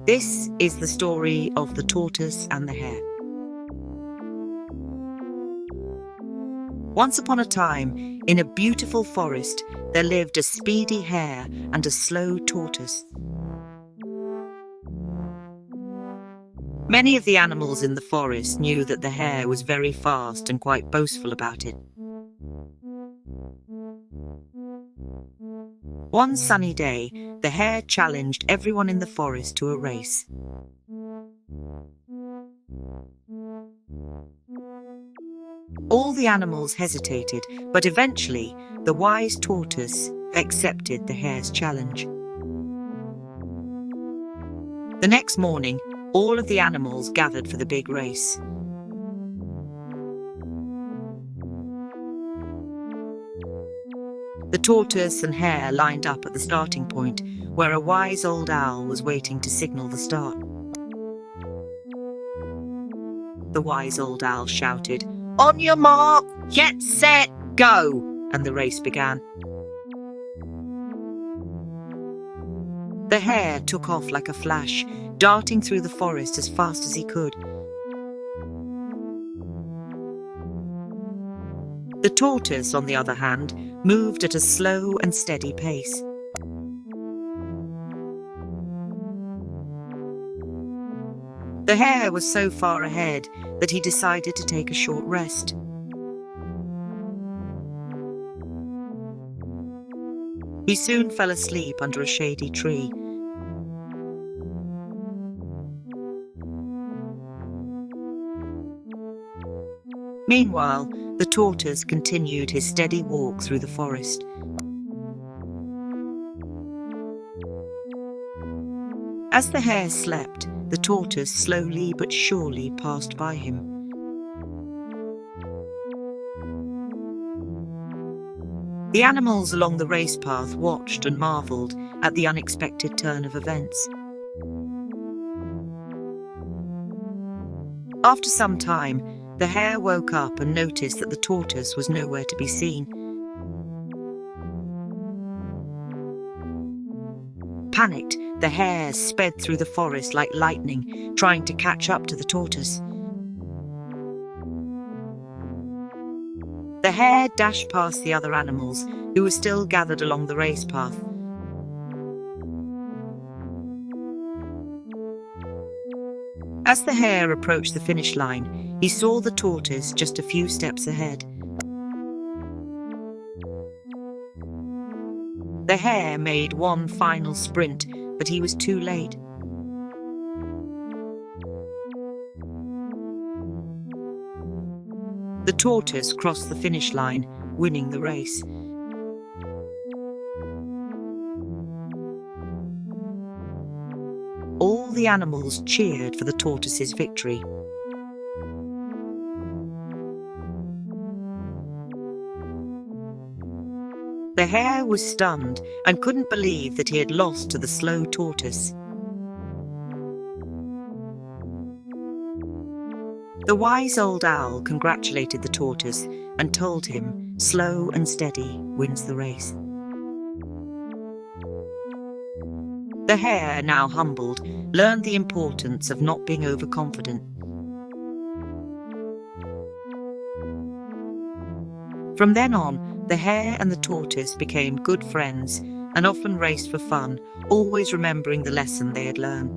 This is the story of the tortoise and the hare. Once upon a time, in a beautiful forest, there lived a speedy hare and a slow tortoise. Many of the animals in the forest knew that the hare was very fast and quite boastful about it. One sunny day, the hare challenged everyone in the forest to a race. All the animals hesitated, but eventually the wise tortoise accepted the hare's challenge. The next morning, all of the animals gathered for the big race. The tortoise and hare lined up at the starting point, where a wise old owl was waiting to signal the start. The wise old owl shouted, "On your mark, get set, go!" and the race began. The hare took off like a flash, darting through the forest as fast as he could. The tortoise, on the other hand, moved at a slow and steady pace. The hare was so far ahead that he decided to take a short rest. He soon fell asleep under a shady tree. Meanwhile, the tortoise continued his steady walk through the forest. As the hare slept, the tortoise slowly but surely passed by him. The animals along the race path watched and marveled at the unexpected turn of events. After some time, the hare woke up and noticed that the tortoise was nowhere to be seen. Panicked, the hare sped through the forest like lightning, trying to catch up to the tortoise. The hare dashed past the other animals, who were still gathered along the race path. As the hare approached the finish line, he saw the tortoise just a few steps ahead. The hare made one final sprint, but he was too late. The tortoise crossed the finish line, winning the race. All the animals cheered for the tortoise's victory. The hare was stunned and couldn't believe that he had lost to the slow tortoise. The wise old owl congratulated the tortoise and told him, "Slow and steady wins the race." The hare, now humbled, learned the importance of not being overconfident. From then on, the hare and the tortoise became good friends and often raced for fun, always remembering the lesson they had learned.